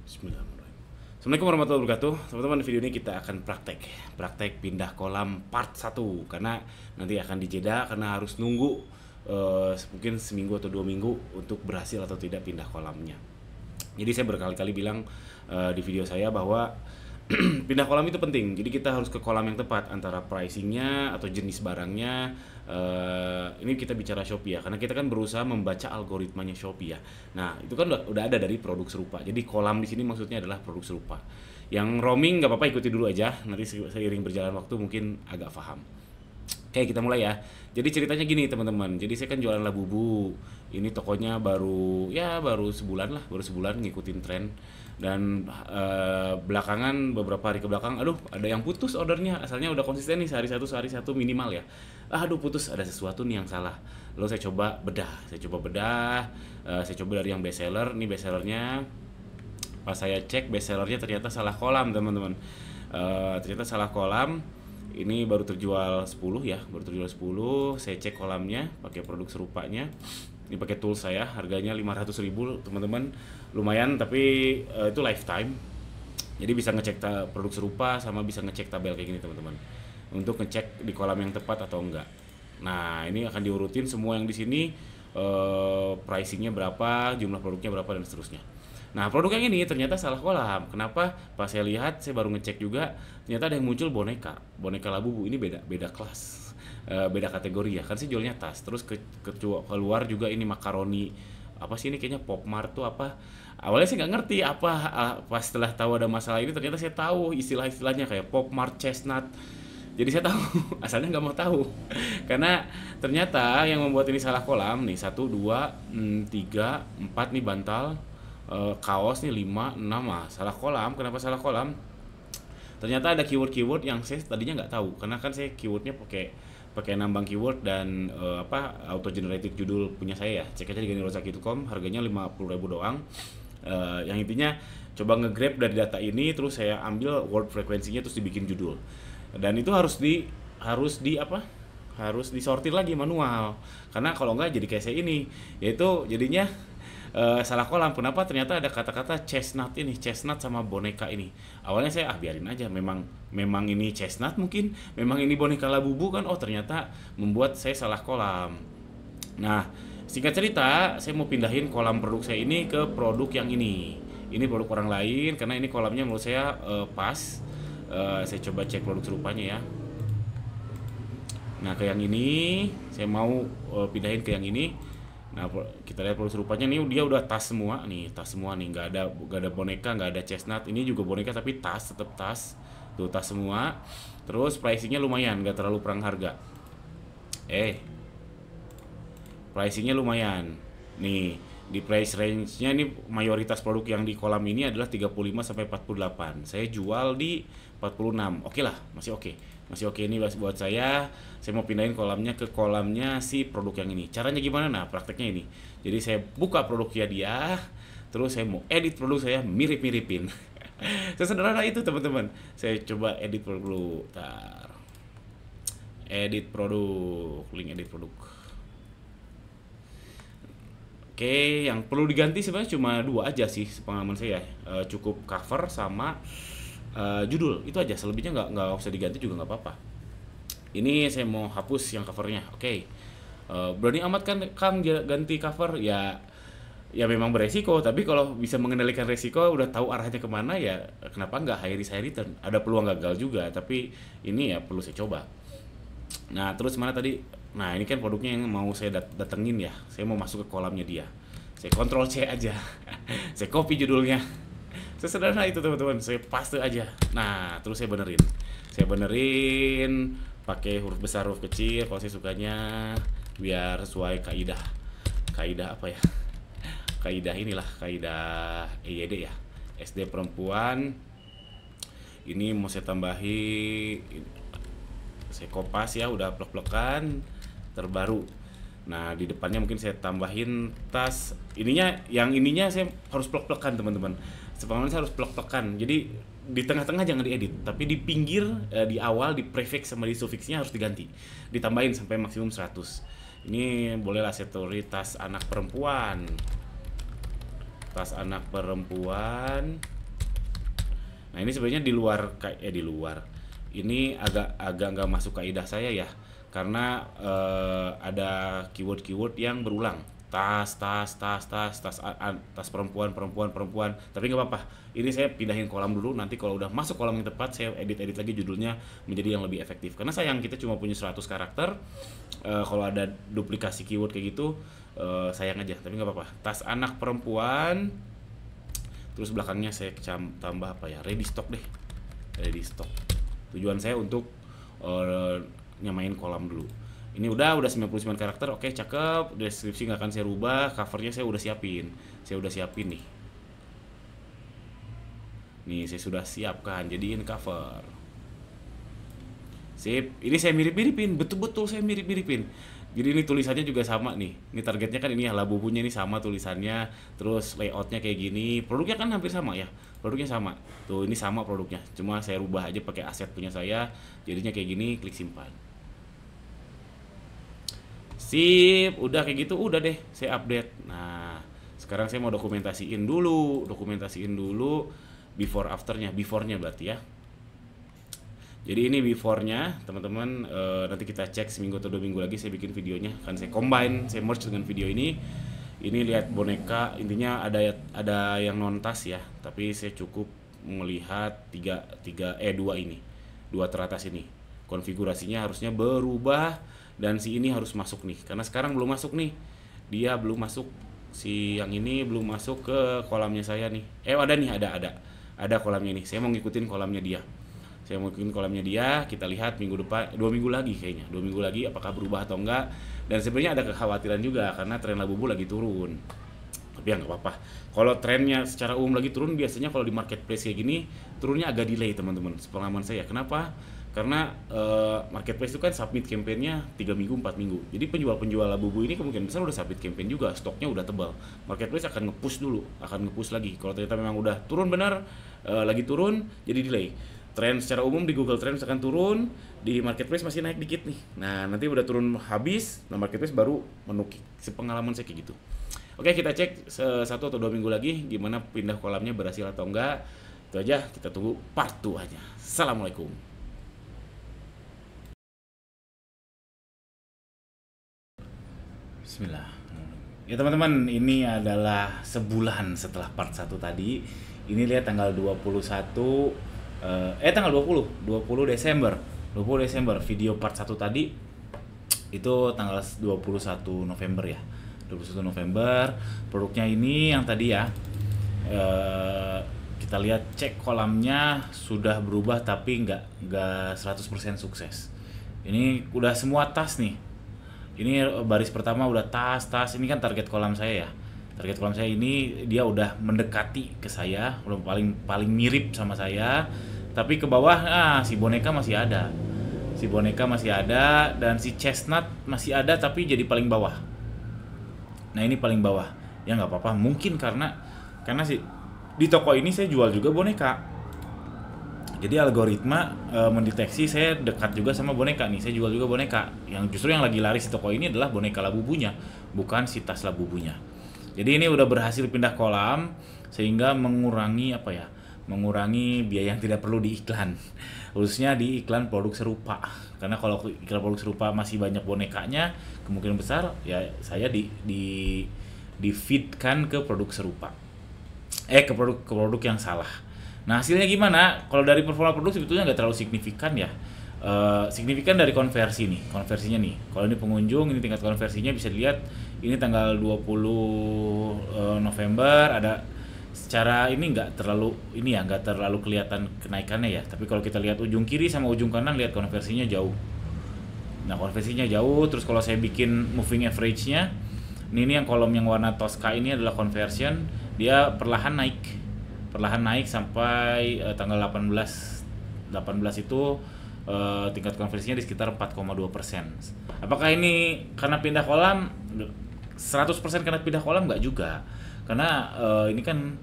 Bismillahirrahmanirrahim. Assalamualaikum warahmatullahi wabarakatuh. Teman-teman, video ini kita akan praktek pindah kolam part 1 karena nanti akan dijeda karena harus nunggu mungkin seminggu atau 2 minggu untuk berhasil atau tidak pindah kolamnya. Jadi saya berkali-kali bilang di video saya bahwa pindah kolam itu penting. Jadi kita harus ke kolam yang tepat antara pricingnya atau jenis barangnya. Ini kita bicara Shopee ya, karena kita kan berusaha membaca algoritmanya Shopee ya. Nah itu kan udah ada dari produk serupa. Jadi kolam di sini maksudnya adalah produk serupa. Yang roaming nggak apa-apa, ikuti dulu aja. Nanti seiring berjalan waktu mungkin agak paham. Oke, kita mulai ya. Jadi ceritanya gini teman-teman. Jadi saya kan jualan Labubu. Ini tokonya baru sebulan lah, baru sebulan ngikutin tren. Dan belakangan beberapa hari ke belakang, aduh ada yang putus ordernya. Asalnya udah konsisten nih sehari satu minimal ya. Aduh putus, ada sesuatu nih yang salah. Lalu saya coba bedah, saya coba dari yang best seller. Nih best sellernya, pas saya cek best sellernya ternyata salah kolam teman-teman. Ternyata salah kolam. Ini baru terjual 10 ya, baru terjual 10. Saya cek kolamnya pakai produk serupanya. Ini pakai tools saya, harganya 500.000 teman-teman. Lumayan tapi itu lifetime. Jadi bisa ngecek produk serupa sama bisa ngecek tabel kayak gini teman-teman. Untuk ngecek di kolam yang tepat atau enggak. Nah, ini akan diurutin semua yang di sini, pricingnya berapa, jumlah produknya berapa dan seterusnya. Nah, produk yang ini ternyata salah kolam. Kenapa? Pas saya lihat, saya baru ngecek juga, ternyata ada yang muncul boneka Labubu. Ini beda kelas, beda kategori ya. Kan saya jualnya tas. Terus keluar juga ini makaroni. Apa sih ini, kayaknya Pop Mart tuh apa? Awalnya saya nggak ngerti apa. Pas setelah tahu ada masalah ini, ternyata saya tahu istilah-istilahnya kayak Pop Mart Chestnut. Jadi saya tahu, asalnya nggak mau tahu, karena ternyata yang membuat ini salah kolam nih 1, 2, 3, 4 nih bantal, kaos nih 5, 6 salah kolam. Kenapa salah kolam? Ternyata ada keyword yang saya tadinya nggak tahu, karena kan saya keywordnya pakai nambang keyword dan auto generated judul punya saya ya. Cek aja di ganirozaki.com, harganya 50.000 doang. Yang intinya coba nge-grab dari data ini, terus saya ambil word frekuensinya, terus dibikin judul. Dan itu harus disortir lagi manual, karena kalau enggak jadi kayak saya ini, yaitu jadinya salah kolam. Kenapa? Ternyata ada kata-kata chestnut sama boneka ini. Awalnya saya biarin aja, memang ini chestnut, mungkin memang ini boneka Labubu kan. Oh ternyata membuat saya salah kolam. Nah, singkat cerita, saya mau pindahin kolam produk saya ini ke produk yang ini produk orang lain, karena ini kolamnya menurut saya pas. Saya coba cek produk serupanya ya. Nah, ke yang ini saya mau pindahin ke yang ini. Nah, kita lihat produk serupanya nih, dia udah tas semua nih, nggak ada boneka, nggak ada chestnut. Ini juga boneka tapi tetap tas. Tuh, tas semua. Terus pricingnya lumayan, nggak terlalu perang harga. Pricingnya lumayan. Nih, di price range-nya ini mayoritas produk yang di kolam ini adalah 35 sampai 48. Saya jual di 46. Oke lah, masih oke. Masih oke ini buat saya. Saya mau pindahin kolamnya ke kolamnya si produk yang ini. Caranya gimana? Nah, prakteknya ini. Jadi saya buka produknya dia, terus saya mau edit produk saya mirip-miripin. Sesederhana itu, teman-teman. Saya coba edit produk dulu. Edit produk, link edit produk. Oke, yang perlu diganti sebenarnya cuma 2 aja sih pengalaman saya. Cukup cover sama judul, itu aja. Selebihnya nggak usah diganti juga nggak apa-apa. Ini saya mau hapus yang covernya. Oke. Berani amat kan Kang ganti cover? Ya memang beresiko, tapi kalau bisa mengendalikan resiko, udah tahu arahnya kemana, ya kenapa nggak high risk high return. Ada peluang gagal juga, tapi ini ya perlu saya coba. Nah, terus mana tadi? Nah, ini kan produknya yang mau saya datengin ya. Saya mau masuk ke kolamnya dia. Saya Ctrl C aja. Saya copy judulnya. Sesederhana itu, teman-teman. Saya paste aja. Nah, terus saya benerin pakai huruf besar, huruf kecil kalau saya sukanya, biar sesuai kaidah apa ya, kaidah EYD ya, SD perempuan. Ini mau saya tambahi, saya kopas ya, udah plek-plekan terbaru. Nah, di depannya mungkin saya tambahin tas. Yang ininya saya harus plek-plekan, teman-teman. Sebenarnya saya harus plek-plekan. Jadi di tengah-tengah jangan diedit, tapi di pinggir, di awal, di prefix sama di sufiksnya harus diganti. Ditambahin sampai maksimum 100. Ini bolehlah saya tulis tas anak perempuan. Nah ini sebenarnya di luar di luar. Ini agak nggak masuk kaidah saya ya, karena ada keyword-keyword yang berulang. Tas perempuan perempuan perempuan. Tapi nggak apa-apa. Ini saya pindahin kolam dulu. Nanti kalau udah masuk kolam yang tepat, saya edit lagi judulnya menjadi yang lebih efektif. Karena sayang kita cuma punya 100 karakter. Kalau ada duplikasi keyword kayak gitu, sayang aja. Tapi nggak apa-apa. Tas anak perempuan. Terus belakangnya saya tambah apa ya, ready stock deh, ready stock. Tujuan saya untuk nyamain kolam dulu. Ini udah 99 karakter, oke cakep. Deskripsi nggak akan saya rubah, covernya saya udah siapin nih. Saya sudah siapkan, jadiin cover. Sip, ini saya mirip-miripin, betul-betul saya mirip-miripin. Jadi ini tulisannya juga sama nih. Ini targetnya kan ini ya, Labubunya ini sama tulisannya, terus layoutnya kayak gini. Produknya kan hampir sama ya, produknya sama. Tuh ini sama produknya, cuma saya rubah aja pakai aset punya saya. Jadinya kayak gini, klik simpan. Sip, udah kayak gitu, udah deh, saya update. Nah, sekarang saya mau dokumentasiin dulu before afternya, beforenya berarti ya. Jadi ini beforenya, teman-teman, nanti kita cek seminggu atau 2 minggu lagi saya bikin videonya. Kan saya combine, saya merge dengan video ini. Ini lihat boneka, intinya ada yang non tas ya, tapi saya cukup melihat dua ini, dua teratas ini. Konfigurasinya harusnya berubah dan si ini harus masuk nih, karena sekarang belum masuk nih. Dia belum masuk, si yang ini belum masuk ke kolamnya saya nih. Ada kolamnya nih. Saya mau ngikutin kolamnya dia. Kita lihat minggu depan, 2 minggu lagi kayaknya. 2 minggu lagi apakah berubah atau enggak. Dan sebenarnya ada kekhawatiran juga karena tren Labubu lagi turun. Tapi ya nggak apa-apa. Kalau trennya secara umum lagi turun, biasanya kalau di marketplace kayak gini turunnya agak delay, teman-teman. Sepengalaman saya. Kenapa? Karena marketplace itu kan submit campaign-nya 3 minggu, 4 minggu. Jadi penjual-penjual Labubu ini kemungkinan besar udah submit campaign juga, stoknya udah tebal. Marketplace akan nge-push dulu, akan nge-push lagi. Kalau ternyata memang udah turun benar, lagi turun, jadi delay. Tren secara umum di Google Trends akan turun, di marketplace masih naik dikit nih. Nah, nanti udah turun habis, nah marketplace baru menukik. Sepengalaman saya kayak gitu. Oke, kita cek 1 atau 2 minggu lagi gimana pindah kolamnya berhasil atau enggak. Itu aja, kita tunggu part 2 aja. Assalamualaikum. Bismillah. Ya teman-teman, ini adalah sebulan setelah part 1 tadi. Ini lihat tanggal 21 tanggal 20 Desember video part 1 tadi itu tanggal 21 November ya, 21 November. Produknya ini yang tadi ya, kita lihat cek kolamnya sudah berubah tapi nggak 100% sukses. Ini udah semua tas nih, ini baris pertama udah tas, ini kan target kolam saya ya. Target kolam saya ini dia udah mendekati ke saya, udah paling mirip sama saya. Tapi ke bawah si boneka masih ada. Dan si chestnut masih ada tapi jadi paling bawah. Nah, ini paling bawah. Ya nggak apa-apa, mungkin karena sih di toko ini saya jual juga boneka. Jadi algoritma mendeteksi saya dekat juga sama boneka nih. Saya jual juga boneka. Yang justru yang lagi laris di toko ini adalah boneka Labubunya, bukan si tas Labubunya. Jadi ini udah berhasil pindah kolam sehingga mengurangi biaya yang tidak perlu di iklan, khususnya di iklan produk serupa. Karena kalau iklan produk serupa masih banyak bonekanya, kemungkinan besar ya saya di feedkan ke produk serupa, ke produk yang salah. Nah, hasilnya gimana? Kalau dari performa produk sebetulnya nggak terlalu signifikan ya. Signifikan dari konversinya nih. Kalau ini pengunjung, ini tingkat konversinya bisa dilihat. Ini tanggal 20 November ada, secara ini nggak terlalu kelihatan kenaikannya ya. Tapi kalau kita lihat ujung kiri sama ujung kanan, lihat konversinya jauh. Nah, konversinya jauh. Terus kalau saya bikin moving average-nya, ini yang kolom yang warna Tosca ini adalah conversion. Dia perlahan naik sampai tanggal 18 itu tingkat konversinya di sekitar 4,2%. Apakah ini karena pindah kolam? 100% karena pindah kolam nggak juga. Karena ini kan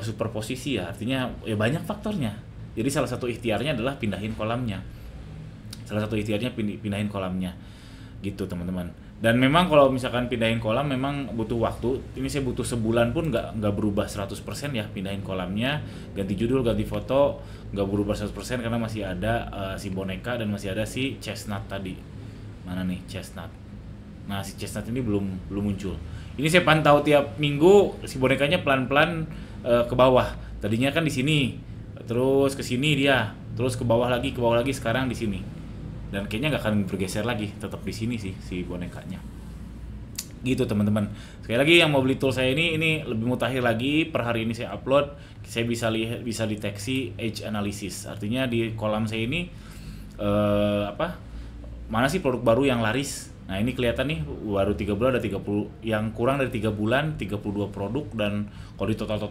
superposisi ya, artinya ya banyak faktornya. Jadi salah satu ikhtiarnya adalah pindahin kolamnya. Gitu teman-teman. Dan memang kalau misalkan pindahin kolam memang butuh waktu. Ini saya butuh sebulan pun nggak berubah 100% ya, pindahin kolamnya, ganti judul, ganti foto, nggak berubah 100% karena masih ada si boneka dan masih ada si chestnut tadi. Mana nih chestnut? Nah, si chestnut ini belum muncul. Ini saya pantau tiap minggu si bonekanya pelan-pelan ke bawah. Tadinya kan di sini, terus ke sini dia, terus ke bawah lagi, sekarang di sini. Dan kayaknya nggak akan bergeser lagi, tetap di sini sih si bonekanya. Gitu teman-teman. Sekali lagi yang mau beli tool saya ini lebih mutakhir lagi. Per hari ini saya upload, saya bisa deteksi age analysis. Artinya di kolam saya ini mana sih produk baru yang laris. Nah, ini kelihatan nih baru 3 bulan ada 30, yang kurang dari 3 bulan 32 produk, dan kalau di total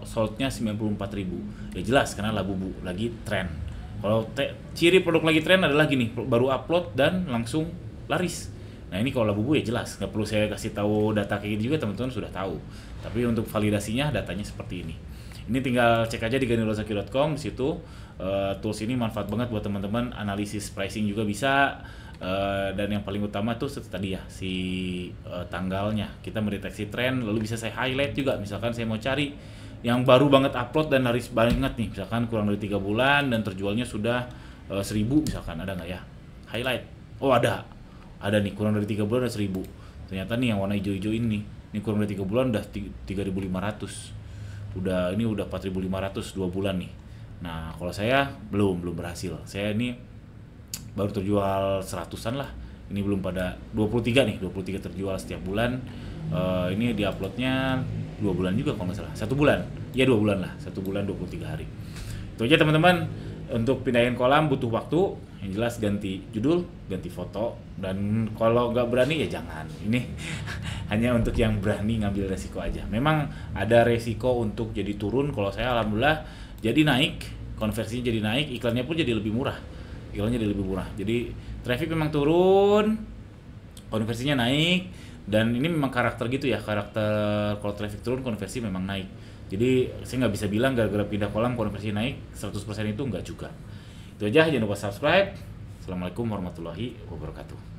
soldnya 94.000. Ya jelas karena Labubu lagi tren. Kalau ciri produk lagi tren adalah gini, baru upload dan langsung laris. Nah, ini kalau Labubu ya jelas, nggak perlu saya kasih tahu data kayak gini juga, teman-teman sudah tahu. Tapi untuk validasinya datanya seperti ini. Ini tinggal cek aja di ganirozaki.com. Di situ tools ini manfaat banget buat teman-teman, analisis pricing juga bisa. Dan yang paling utama tuh tadi ya, si tanggalnya. Kita mendeteksi tren, lalu bisa saya highlight juga. Misalkan saya mau cari yang baru banget upload dan laris banget nih, misalkan kurang dari 3 bulan dan terjualnya sudah 1.000 misalkan, ada nggak ya? Highlight. Oh, ada nih, kurang dari 3 bulan ada 1.000. Ternyata nih yang warna hijau-hijau ini kurang dari 3 bulan udah 3.500. Ini udah 4.500 2 bulan nih. Nah, kalau saya belum berhasil. Saya ini baru terjual 100-an lah. Ini belum pada 23 terjual setiap bulan. Ini diuploadnya 2 bulan juga kalau nggak salah. 1 bulan. Ya 2 bulan lah. 1 bulan 23 hari. Itu aja teman-teman. Untuk pindahin kolam butuh waktu. Yang jelas ganti judul, ganti foto. Dan kalau nggak berani ya jangan. Ini hanya untuk yang berani ngambil resiko aja. Memang ada resiko untuk jadi turun. Kalau saya alhamdulillah jadi naik. Konversinya jadi naik. Iklannya pun jadi lebih murah. Jadi traffic memang turun, konversinya naik, dan ini memang karakter gitu ya, karakter kalau traffic turun konversi memang naik. Jadi saya nggak bisa bilang gara-gara pindah kolam konversi naik 100% itu nggak juga. Itu aja, jangan lupa subscribe. Assalamualaikum warahmatullahi wabarakatuh.